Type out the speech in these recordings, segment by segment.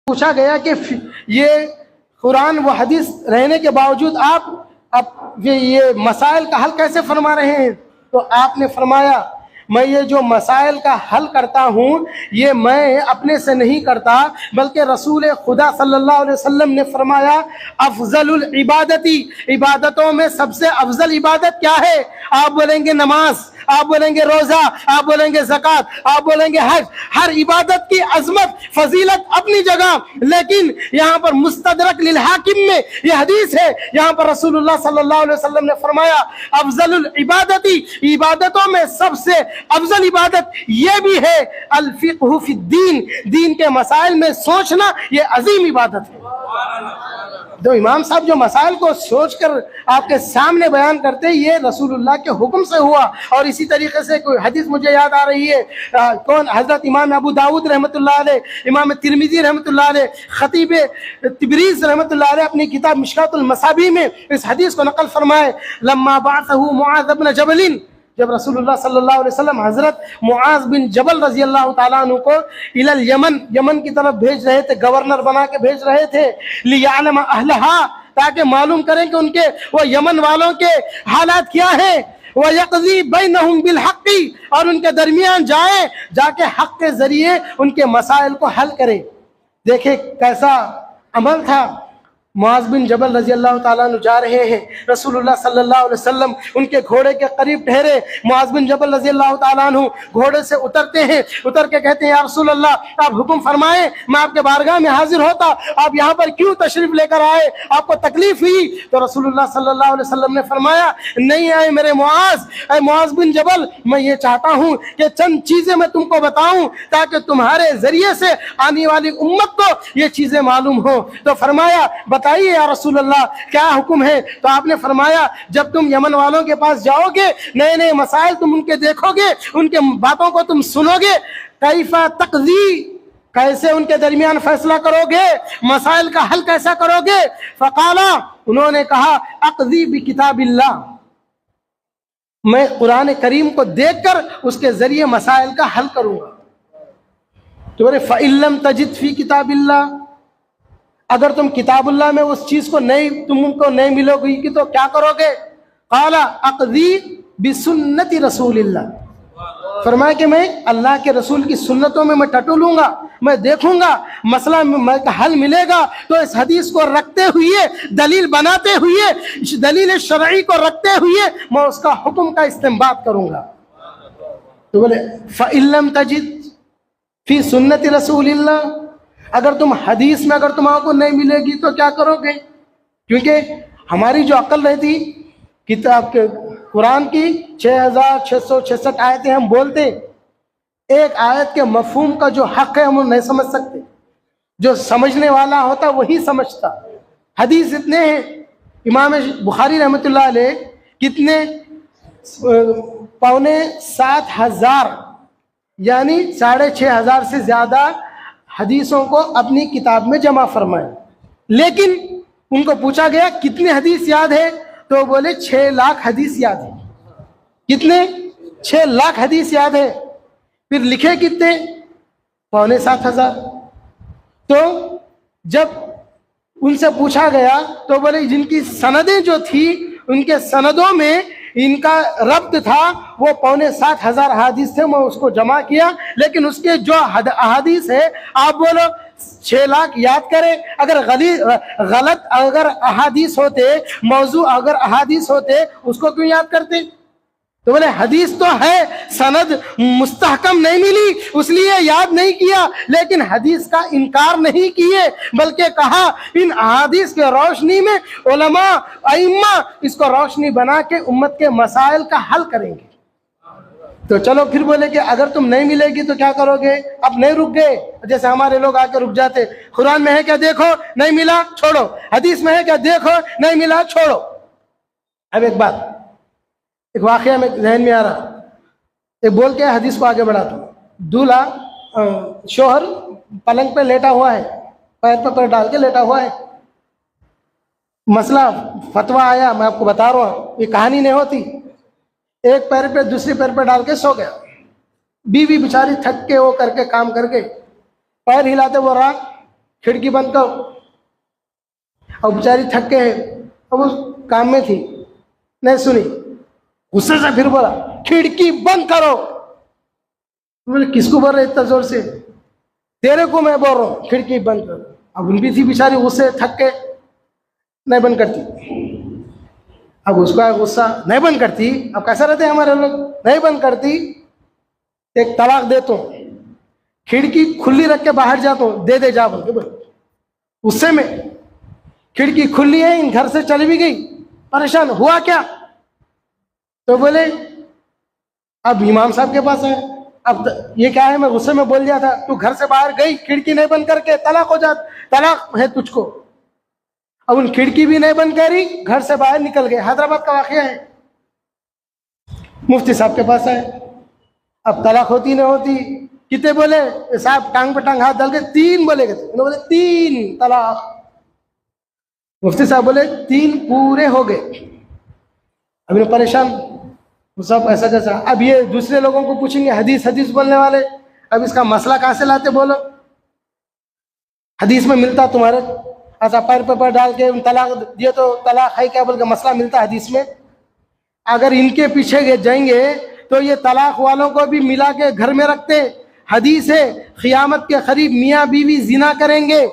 पूछा गया कि ये कुरान व हदीस रहने के बावजूद आप अब ये मसाइल का हल कैसे फरमा रहे हैं? तो आपने फरमाया, मैं ये जो मसाइल का हल करता हूँ ये मैं अपने से नहीं करता, बल्कि रसूल खुदा सल्लल्लाहु अलैहि वसल्लम ने फरमाया, अफजलुल इबादती, इबादतों में सबसे अफजल इबादत क्या है? आप बोलेंगे नमाज, आप बोलेंगे रोज़ा, आप बोलेंगे ज़कात, आप बोलेंगे हज। हर इबादत की अजमत फजीलत अपनी जगह, लेकिन यहाँ पर मुस्तदरक लिल हाकिम में ये हदीस है, यहाँ पर रसूलुल्लाह सल्लल्लाहु अलैहि वसल्लम ने फरमाया, अफजलुल इबादती, इबादतों में सबसे अफजल इबादत ये भी है अल फिक़्हु फिद्दीन, दीन के मसाइल में सोचना, ये अजीम इबादत है। तो इमाम साहब जो मसाइल को सोचकर आपके सामने बयान करते, ये रसूलुल्लाह के हुक्म से हुआ। और इसी तरीके से कोई हदीस मुझे याद आ रही है, कौन, हजरत इमाम अबू दाऊद रहमतुल्लाह अलैह, इमाम तिरमिज़ी रहमतुल्लाह अलैह, खतीब तिब्रीज़ रहमतुल्लाह अलैह अपनी किताब मिशकातुल मसाबी में इस हदीस को नकल फरमाए, लम्मा बअसहु मुआज़ इब्न जबल, जब रसूलुल्लाह सल्लल्लाहु अलैहि वसल्लम हजरत मुआज़ बिन जबल रजी अल्लाह ताला अन्हु को इलल यमन, यमन की तरफ भेज रहे थे, गवर्नर बना के भेज रहे थे, लियालम अहलहा, ताकि मालूम करें कि उनके वो यमन वालों के हालात क्या है, वह यक़ज़ी बैनहुम बिल हक़्क़ी, और उनके दरमियान जाए, जाके हक के जरिए उनके मसाइल को हल करे। देखे कैसा अमल था। मुआज़ बिन जबल रजी अल्लाह ताला अन्हु जा रहे हैं, रसूलुल्लाह सल्लल्लाहु अलैहि वसल्लम उनके घोड़े के करीब ठहरे। मुआज़ बिन जबल रजी अल्लाह ताला अन्हु घोड़े से उतरते हैं, उतर के कहते हैं, या रसूलल्लाह, आप हुक्म फरमाएं, मैं आपके बारगाह में हाजिर होता, आप यहाँ पर क्यों तशरीफ लेकर आए, आपको तकलीफ हुई? तो रसूलुल्लाह सल्लल्लाहु अलैहि वसल्लम ने फरमाया, नहीं आए मेरे मुआज़, ऐ मुआज़ बिन जबल, मैं ये चाहता हूँ कि चंद चीज़ें मैं तुमको बताऊँ, ताकि तुम्हारे जरिए से आने वाली उम्मत को ये चीज़ें मालूम हो। तो फरमाया, बताइए या रसूल अल्लाह, क्या हुक्म है? तो आपने फरमाया, जब तुम यमन वालों के पास जाओगे, नए नए मसाइल तुम उनके देखोगे, उनके बातों को तुम सुनोगे, कैफा तक़ज़ी, कैसे उनके दरमियान फैसला करोगे, मसाइल का हल कैसा करोगे? फ़क़ाला, उन्होंने कहा, अक़ज़ी बि किताबिल्लाह, मैं कुरान करीम को देखकर उसके जरिए मसाइल का हल करूंगा। तो बोले, फ़इल्लम तजिद फ़ी किताबिल्लाह, अगर तुम किताबुल्लाह में उस चीज को नहीं, तुमको नहीं मिलोगी कि तो क्या करोगे? क़ाला अक़ज़ी बिसुन्नति रसूलिल्लाह, फरमाया कि मैं अल्लाह के रसूल की सुन्नतों में मैं टटोलूंगा, मैं देखूंगा मसला में हल मिलेगा, तो इस हदीस को रखते हुए, दलील बनाते हुए, इस दलील शरई को रखते हुए मैं उसका हुक्म का इस्तेमाल करूंगा। तो बोले, फ़इल्लम तजिद फ़ी सुन्नति रसूलिल्लाह, अगर तुम हदीस में अगर तुमको नहीं मिलेगी तो क्या करोगे? क्योंकि हमारी जो अक्ल रहती, किताब के कुरान की 6666 आयतें हम बोलते, एक आयत के मफहूम का जो हक है हम नहीं समझ सकते, जो समझने वाला होता वही समझता। हदीस इतने हैं, इमाम बुखारी रहमतुल्लाह अलैह कितने 6,25,000 यानी 6,500 से ज्यादा हदीसों को अपनी किताब में जमा फरमाए। लेकिन उनको पूछा गया कितने हदीस याद है, तो बोले 6 लाख हदीस याद है। कितने? 6 लाख हदीस याद है। फिर लिखे कितने? 7,25,000। तो जब उनसे पूछा गया तो बोले जिनकी सनदें जो थी, उनके सनदों में इनका रब्त था, वो 7,25,000 अहादीस थे, मैं उसको जमा किया। लेकिन उसके जो अहादीस है, आप बोलो 6 लाख याद करें, अगर गलत अगर अहादीस होते, मौजू अगर अहादीस होते, उसको क्यों याद करते? तो बोले हदीस तो है, सनद मुस्तहकम नहीं मिली इसलिए याद नहीं किया, लेकिन हदीस का इनकार नहीं किए, बल्कि कहा इन अहादीस के रोशनी में उलमा अइम्मा इसको रोशनी बना के उम्मत के मसाइल का हल करेंगे। तो चलो फिर बोले कि अगर तुम नहीं मिलेगी तो क्या करोगे? अब नहीं रुक गए, जैसे हमारे लोग आके रुक जाते, कुरान में है क्या देखो, नहीं मिला छोड़ो, हदीस में है क्या देखो, नहीं मिला छोड़ो। अब एक बात, एक वाकया में जहन में आ रहा, एक बोल के हदीस को आगे बढ़ाता हूँ। दूल्हा शोहर पलंग पे लेटा हुआ है, पैर पर पैर डाल के लेटा हुआ है, मसला फतवा आया, मैं आपको बता रहा हूँ, ये कहानी नहीं होती। एक पैर पे दूसरे पैर पे डाल के सो गया, बीवी बेचारी थक के वो करके काम करके पैर हिलाते वो रहा, खिड़की बंद करो। अब बेचारी थक के है, अब उस काम में थी, नहीं सुनी, गुस्से से फिर बोला खिड़की बंद करो। बोले किसको बोल रहे इतना जोर से? तेरे को मैं बोल रहा हूँ खिड़की बंद करो। अब उन भी थी बेचारी, गुस्से थक के नहीं बंद करती। अब उसका गुस्सा, नहीं बंद करती। अब कैसा रहते हैं हमारे लोग, नहीं बंद करती, एक तलाक देता हूँ, खिड़की खुली रख के बाहर जाता हूँ, दे दे जा बोल के। गुस्से में खिड़की खुली है, इन घर से चली भी गई, परेशान हुआ क्या? तो बोले अब इमाम साहब के पास है। अब ये क्या है, मैं गुस्से में बोल दिया था, तू घर से बाहर गई, खिड़की नहीं बंद करके, तलाक हो जा, तलाक है तुझको। अब उन खिड़की भी नहीं बंद करी, घर से बाहर निकल गए। हैदराबाद का वाकया है, मुफ्ती साहब के पास है। अब तलाक होती नहीं होती, कितने बोले साहब, टांग पे टांग हाथ डाल के 3 बोले गए। उन्होंने बोले 3 तलाक। मुफ्ती साहब बोले 3 पूरे हो गए। अभी परेशान सब ऐसा जैसा। अब ये दूसरे लोगों को पूछेंगे, हदीस हदीस बोलने वाले, अब इसका मसला कहाँ से लाते बोलो? हदीस में मिलता तुम्हारे, ऐसा पैर पे पैर डाल के तलाक दिए तो तलाक है क्या बोल के मसला मिलता हदीस में? अगर इनके पीछे जाएंगे तो ये तलाक वालों को भी मिला के घर में रखते। हदीस है क़ियामत के करीब मियाँ बीवी जिना करेंगे।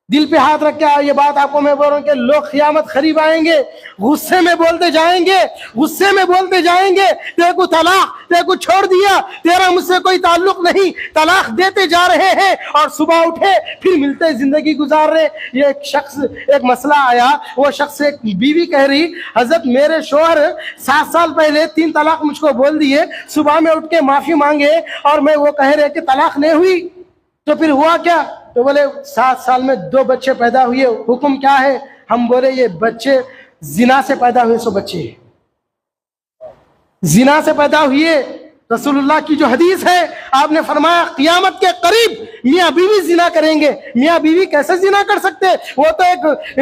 दिल पे हाथ रख के ये बात आपको मैं बोल रहा हूँ कि लोग क़ियामत करीब आएंगे, गुस्से में बोलते जाएंगे, गुस्से में बोलते जाएंगे, तेरे को तलाक, तेरे को छोड़ दिया, तेरा मुझसे कोई ताल्लुक नहीं, तलाक देते जा रहे हैं। और सुबह उठे फिर मिलते जिंदगी गुजार रहे। ये एक शख्स, एक मसला आया, वो शख्स, एक बीवी कह रही, हजरत मेरे शोहर 7 साल पहले 3 तलाक मुझको बोल दिए, सुबह में उठ के माफी मांगे और मैं वो कह रहे कि तलाक नहीं हुई, तो फिर हुआ क्या? तो बोले 7 साल में 2 बच्चे पैदा हुए, हुक्म क्या है? हम बोले ये बच्चे जिना से पैदा हुए, सो बच्चे जिना से पैदा हुए। रसूलुल्लाह की जो हदीस है, आपने फरमाया क़ियामत के करीब मियाँ बीवी जिना करेंगे। मियाँ बीवी कैसे जिना कर सकते? वो तो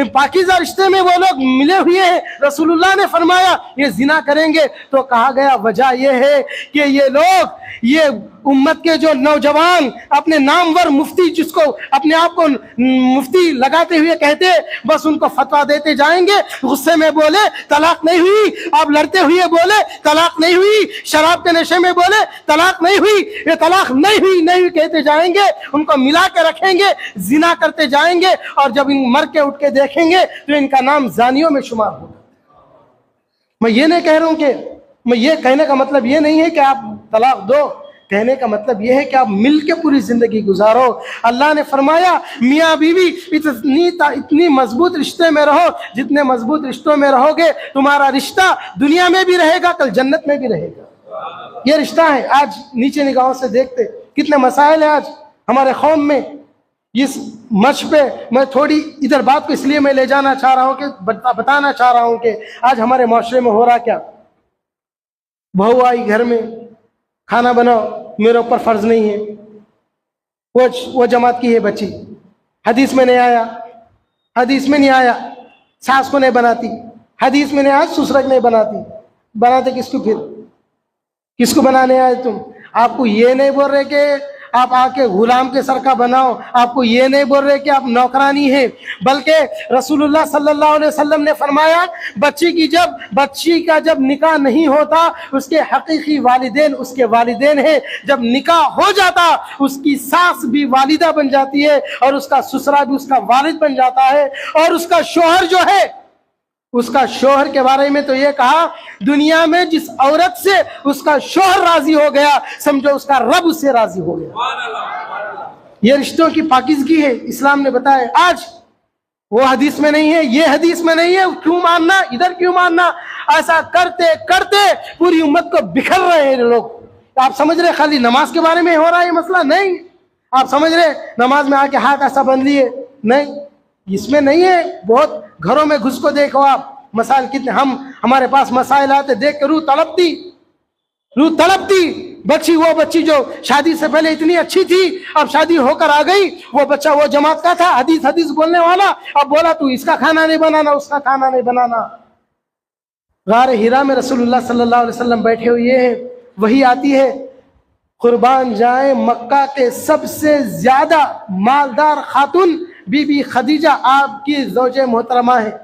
एक पाकीज़ा रिश्ते में वो लोग मिले हुए हैं। रसूलुल्लाह ने फरमाया ये जिना करेंगे। तो कहा गया वजह ये है कि ये लोग, ये उम्मत के जो नौजवान अपने नामवर मुफ्ती, जिसको अपने आप को मुफ्ती लगाते हुए कहते, बस उनको फतवा देते जाएंगे। गुस्से में बोले तलाक नहीं हुई, अब लड़ते हुए बोले तलाक नहीं हुई, शराब के नशे में बोले तलाक नहीं हुई, ये तलाक नहीं हुई नहीं हुई कहते जाएंगे, उनको मिला के रखेंगे, जिना करते जाएंगे। और जब इन मर के उठ के देखेंगे तो इनका नाम जानियों में शुमार होगा। मैं ये नहीं कह रहा हूं कि, मैं ये कहने का मतलब ये नहीं है कि आप तलाक दो, कहने का मतलब यह है कि आप मिलके पूरी जिंदगी गुजारो। अल्लाह ने फरमाया मियाँ बीवी इतनी मजबूत रिश्ते में रहो, जितने मजबूत रिश्तों में रहोगे तुम्हारा रिश्ता दुनिया में भी रहेगा, कल जन्नत में भी रहेगा। ये रिश्ता है। आज नीचे निगाहों से देखते कितने मसाइल है आज हमारे कौम में। इस मंच पे मैं थोड़ी इधर बात को इसलिए मैं ले जाना चाह रहा हूँ कि बताना चाह रहा हूँ कि आज हमारे माशरे में हो रहा क्या। बहू आई घर में, खाना बनाओ, मेरे ऊपर फर्ज नहीं है, वो जमात की है बच्ची, हदीस में नहीं आया, हदीस में नहीं आया, सास को नहीं बनाती, हदीस में नहीं आया, ससुर नहीं बनाती, बनाते किसको? फिर किसको बनाने आए तुम? आपको ये नहीं बोल रहे कि आप आके गुलाम के सर का बनाओ, आपको ये नहीं बोल रहे कि आप नौकरानी है, बल्कि रसूलुल्लाह सल्लल्लाहु अलैहि वसल्लम ने फरमाया बच्ची का जब निकाह नहीं होता, उसके हकीकी वालिदैन उसके वालिदैन है, जब निकाह हो जाता उसकी सास भी वालिदा बन जाती है और उसका ससुरा भी उसका वालिद बन जाता है। और उसका शोहर जो है, उसका शोहर के बारे में तो ये कहा, दुनिया में जिस औरत से उसका शोहर राजी हो गया, समझो उसका रब उससे राजी हो गया। ये रिश्तों की पाकीज़गी है, इस्लाम ने बताया। आज वो हदीस में नहीं है, ये हदीस में नहीं है, क्यों मानना, इधर क्यों मानना? ऐसा करते करते पूरी उम्मत को बिखर रहे हैं लोग। आप समझ रहे खाली नमाज के बारे में हो रहा है ये मसला? नहीं। आप समझ रहे नमाज में आके हाथ ऐसा बंध लिए? नहीं, इसमें नहीं है। बहुत घरों में घुस को देखो आप, मसाइल कितने, हमारे पास मसाइल आते देख के रूह तड़पती। बच्ची, वो बच्ची जो शादी से पहले इतनी अच्छी थी, अब शादी होकर आ गई, वो बच्चा वो जमात का था, हदीस बोलने वाला, अब बोला तू इसका खाना नहीं बनाना, उसका खाना नहीं बनाना। गारे हिरा में रसूलुल्लाह सल्लल्लाहु अलैहि वसल्लम बैठे हुए हैं, वही आती है, कुर्बान जाए मक्का के सबसे ज्यादा मालदार खातून बीबी खदीजा आपकी ज़ौजे मोहतरमा है,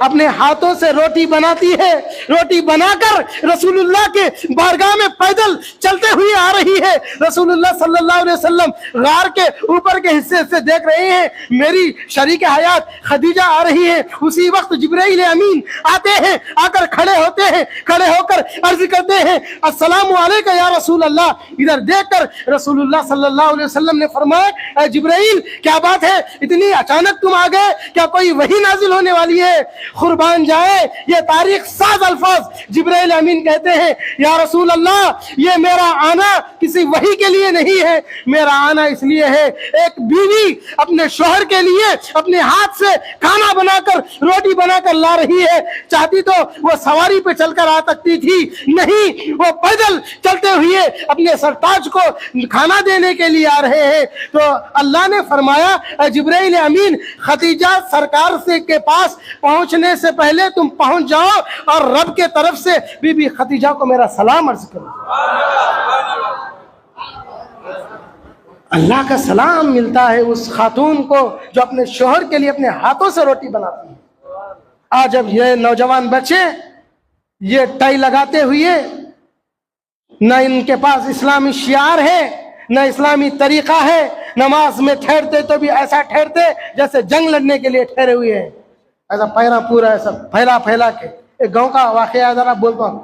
अपने हाथों से रोटी बनाती है, रोटी बनाकर रसूलुल्लाह के बारगाह में पैदल चलते हुए आ रही है। रसूलुल्लाह सल्लल्लाहु अलैहि वसल्लम गार के ऊपर के हिस्से से देख रहे हैं, मेरी शरीक हयात खदीजा आ रही है। उसी वक्त जिब्राइल अमीन आते हैं, आकर खड़े होते हैं, खड़े होकर अर्ज करते हैं अस्सलामु अलैका या रसूल अल्लाह। इधर देखकर रसूलुल्लाह सल्लल्लाहु अलैहि वसल्लम ने फरमाया, जिब्राइल क्या बात है, इतनी अचानक तुम आ गए, क्या कोई वही नाजिल होने वाली है? कुर्बान जाए ये तारीख साज अल्फाज। जिब्राइल अमीन कहते हैं, या रसूल अल्लाह, ये मेरा आना किसी वही के लिए नहीं है, मेरा आना इसलिए है, एक बीवी अपने शौहर के लिए अपने हाथ से खाना बनाकर रोटी बनाकर ला रही है। चाहती तो वो सवारी पे चलकर आ सकती थी, नहीं, वो पैदल चलते हुए अपने सरताज को खाना देने के लिए आ रहे हैं। तो अल्लाह ने फरमाया, जिब्राइल अमीन, खदीजा सरकार से के पास पहुंचने से पहले तुम पहुंच जाओ और रब के तरफ से बीबी खदीजा को मेरा सलाम अर्ज करो। अल्लाह का सलाम मिलता है उस खातून को जो अपने शोहर के लिए अपने हाथों से रोटी बनाती है। आज जब ये नौजवान बच्चे ये टाई लगाते हुए, न इनके पास इस्लामी शियार है, न इस्लामी तरीका है, नमाज में ठहरते तो भी ऐसा ठहरते जैसे जंग लड़ने के लिए ठहरे हुए हैं, ऐसा पैरा पूरा ऐसा फैला फैला के। एक गांव का वाकया जरा बोलता हूँ।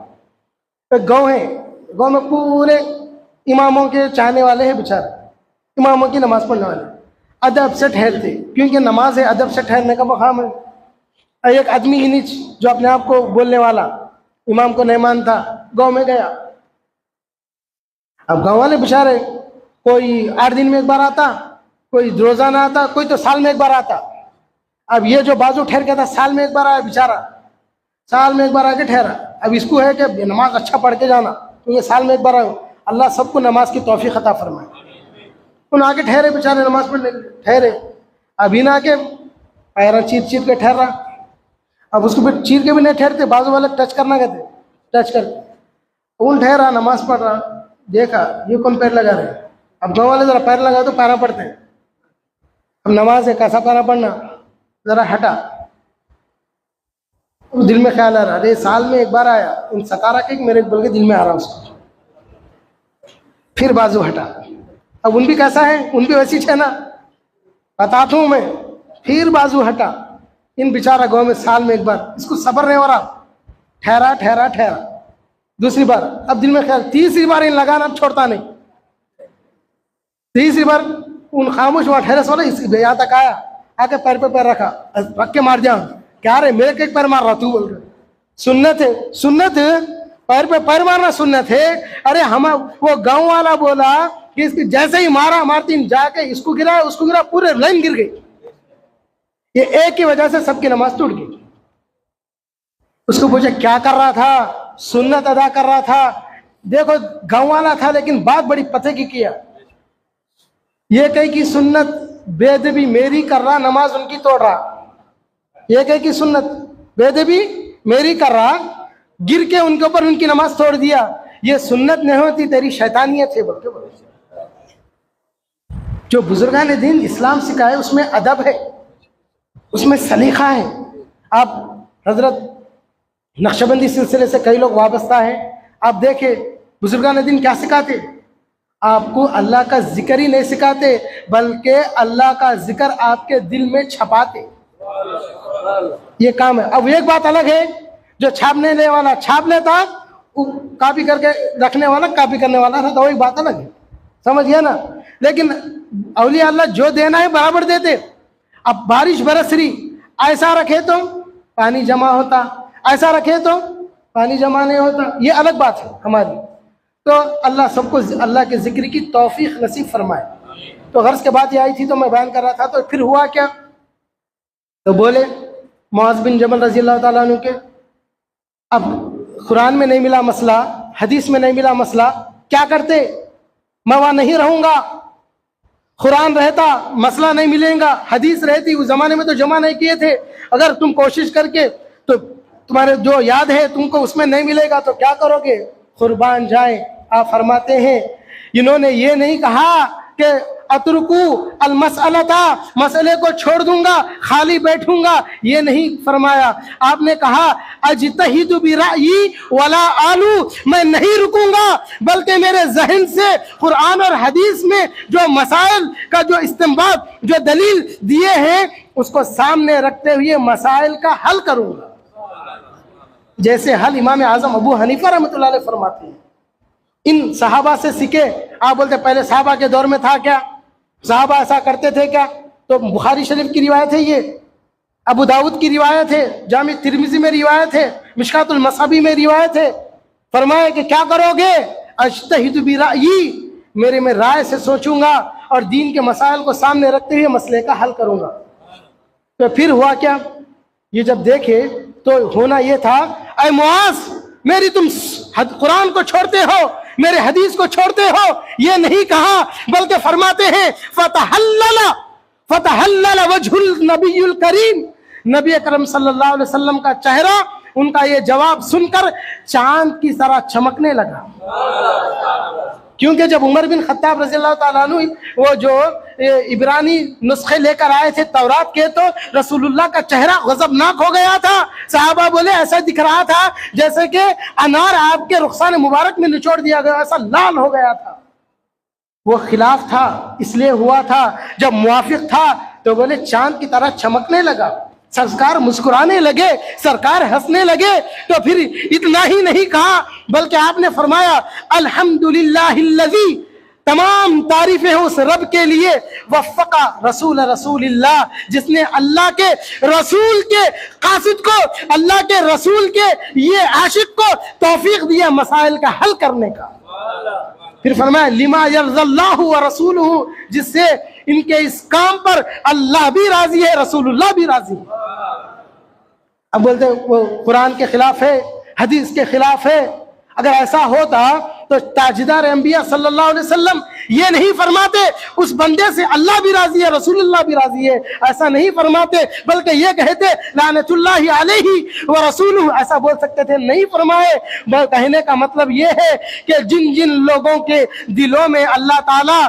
एक गांव है, गांव में पूरे इमामों के चाहने वाले हैं बेचारे, इमामों की नमाज पढ़ने वाले, अदब से ठहरते, क्योंकि नमाज है, अदब से ठहरने का मकाम है। एक आदमी ही नीच जो अपने आप को बोलने वाला इमाम को नहीं मानता, गांव में गया। अब गांव वाले बेचारे, कोई 8 दिन में एक बार आता, कोई रोजाना आता, कोई तो साल में एक बार आता। अब ये जो बाजू ठहर गया था, साल में एक बार आया बेचारा, साल में एक बार आके ठहरा। अब इसको है कि नमाज अच्छा पढ़ के जाना, तो ये साल में एक बार आए। अल्लाह सबको नमाज की तौफीक अता फरमाए। उन आके ठहरे बेचारे नमाज पढ़ने ठहरे। अभी ना के पैरा चीर चीर के ठहर रहा। अब उसको भी चीर के भी नहीं ठहरते, बाजू वाले टच करना कहते, टच करके उन ठहरा, नमाज पढ़ रहा। देखा ये कौन पैर लगा रहे? अब गाँव वाले जरा पैर लगा तो पैरा पढ़ते हैं। अब नमाज है, कैसा पैरा पढ़ना, जरा हटा। दिल में ख्याल आ रहा, अरे साल में एक बार आया, उन सकारा के मेरे बोल के दिल में आ रहा उसको। फिर बाजू हटा। अब उन भी कैसा है, उन भी वैसी है ना, बताता हूँ मैं। फिर बाजू हटा। इन बेचारा गाँव में साल में एक बार, इसको सब्र नहीं हो रहा, ठहरा ठहरा ठहरा। दूसरी बार, अब दिल में ख्याल, तीसरी बार इन लगाना, अब छोड़ता नहीं। तीसरी बार उन खामोश वहां ठहरे सो रहे, यहाँ तक आया, आके पैर पे पैर रखा, रख के मार जाऊं, क्या रे मेरे के पैर मार रहा तू, बोल रहे सुन्नत है, सुन्नत पैर पे पैर मारना सुन्नत है। अरे हम वो गांव वाला बोला कि इसकी जैसे ही मारा मारती जाके इसको गिरा, उसको गिरा, पूरे लाइन गिर गई। ये एक की वजह से सबकी नमाज टूट गई। उसको पूछे क्या कर रहा था? सुन्नत अदा कर रहा था। देखो गांव वाला था, लेकिन बात बड़ी पते की किया। ये कही कि सुन्नत बेदबी मेरी कर रहा, नमाज उनकी तोड़ रहा। ये कही कि सुन्नत बेदबी मेरी कर रहा, गिर के उनके ऊपर उनकी नमाज तोड़ दिया। ये सुन्नत नहीं होती, तेरी शैतानियत है बोल के बोले। जो बुजुर्गान दीन इस्लाम सिखाए उसमें अदब है, उसमें सलीका है। आप हजरत नक्शबंदी सिलसिले से कई लोग वाबस्ता हैं। आप देखें बुजुर्गान दीन क्या सिखाते, आपको अल्लाह का जिक्र ही नहीं सिखाते, बल्कि अल्लाह का जिक्र आपके दिल में छपाते। ये काम है। अब एक बात अलग है, जो छापने वाला छाप लेता, कॉपी करके रखने वाला कॉपी करने वाला था, तो वही बात अलग है, समझ गया ना। लेकिन औलिया अल्लाह जो देना है बराबर देते। अब बारिश बरस रही, ऐसा रखे तो पानी जमा होता, ऐसा रखे तो पानी जमा नहीं होता, ये अलग बात है हमारी। तो अल्लाह सबको अल्लाह के जिक्र की तौफीक नसीब फरमाए। तो गर्ज के बात ये आई थी, तो मैं बयान कर रहा था। तो फिर हुआ क्या, तो बोले मुआज़ बिन जबल रज़ी अल्लाह ताला अन्हु के, अब कुरान में नहीं मिला मसला, हदीस में नहीं मिला मसला, क्या करते? मैं वहाँ नहीं रहूँगा। कुरान रहता मसला नहीं मिलेगा, हदीस रहती, उस ज़माने में तो जमा नहीं किए थे। अगर तुम कोशिश करके तो तुम्हारे जो याद है तुमको उसमें नहीं मिलेगा, तो क्या करोगे? कुर्बान जाए। आप फरमाते हैं, इन्होंने ये नहीं कहा कि अतरुकू अल मसअलता, मसले को छोड़ दूंगा, खाली बैठूंगा, ये नहीं फरमाया। आपने कहा अजतहिदु बिराई वला आलू, मैं नहीं रुकूंगा बल्कि मेरे जहन से कुरान और हदीस में जो मसाइल का जो इस्तेंबात, जो दलील दिए हैं, उसको सामने रखते हुए मसाइल का हल करूंगा। जैसे हल इमाम आजम अबू हनीफा रहमतुल्लाह अलैह फरमाते हैं। इन सहाबा से सीखे। आप बोलते पहले सहाबा के दौर में था क्या, सहाबा ऐसा करते थे क्या? तो बुखारी शरीफ की रिवायत है, ये अबू दाऊद की रिवायत है, जामी तिरमिजी में रिवायत है, मिशकातुल मसाबी में रिवायत है। फरमाया कि क्या करोगे? अज्तहिदु बिराई, मेरे में राय से सोचूंगा और दीन के मसाइल को सामने रखते हुए मसले का हल करूंगा। तो फिर हुआ क्या? ये जब देखे तो होना ये था, ऐ मुआज, मेरी तुम कुरान को छोड़ते हो, मेरे हदीस को छोड़ते हो, ये नहीं कहा, बल्कि फरमाते हैं फतहल्लल वजहुल नबीयुल करीम, नबी अकरम सल्लल्लाहु अलैहि वसल्लम का चेहरा, उनका ये जवाब सुनकर चांद की तरह चमकने लगा। क्योंकि जब उमर बिन खत्ताब रज़ियल्लाहु ताला अन्हु वो जो इब्रानी नुस्खे लेकर आए थे तौरात के, तो रसूलुल्लाह का चेहरा गजबनाक हो गया था। सहाबा बोले ऐसा दिख रहा था जैसे कि अनार आपके रुखसान मुबारक में निचोड़ दिया गया, ऐसा लाल हो गया था। वो खिलाफ था, इसलिए हुआ था। जब मुवाफिक था तो बोले चांद की तरह चमकने लगा। सरकार मुस्कुराने लगे, सरकार हंसने लगे। तो फिर इतना ही नहीं कहा, बल्कि आपने फरमाया अल्हम्दुलिल्लाहिल्लज़ी, तमाम तारीफें हैं उस रब के लिए, वफ़क़ा रसूलिल्लाह, जिसने अल्लाह के रसूल के कासिद को, अल्लाह के रसूल के ये आशिक को तौफीक दिया मसाइल का हल करने का। फिर फरमाया लिमा यर्ज़ल्लाहु व रसूलुहु, जिससे इनके इस काम पर अल्लाह भी राजी है, रसूलुल्लाह भी राजी है। अब बोलते वो कुरान के खिलाफ है, हदीस के खिलाफ है। अगर ऐसा होता तो ताजदार अंबिया सल्लल्लाहु अलैहि वसल्लम ये नहीं फरमाते उस बंदे से अल्लाह भी राजी है, रसूलुल्लाह भी राजी है, ऐसा नहीं फरमाते, बल्कि ये कहते लानतुल्लाहि अलैहि व रसूलुहु, ऐसा बोल सकते थे, नहीं फरमाए। कहने का मतलब ये है कि जिन जिन लोगों के दिलों में अल्लाह ताला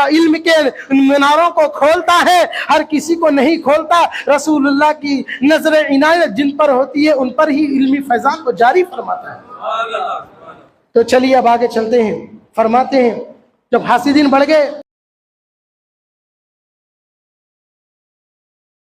इल्म के मीनारों को खोलता है, हर किसी को नहीं खोलता। रसूलुल्लाह की नजर इनायत जिन पर होती है उन पर ही इल्मी फैजान को जारी फरमाता है। तो चलिए अब आगे चलते हैं। फरमाते हैं जब हासिदीन बढ़ गए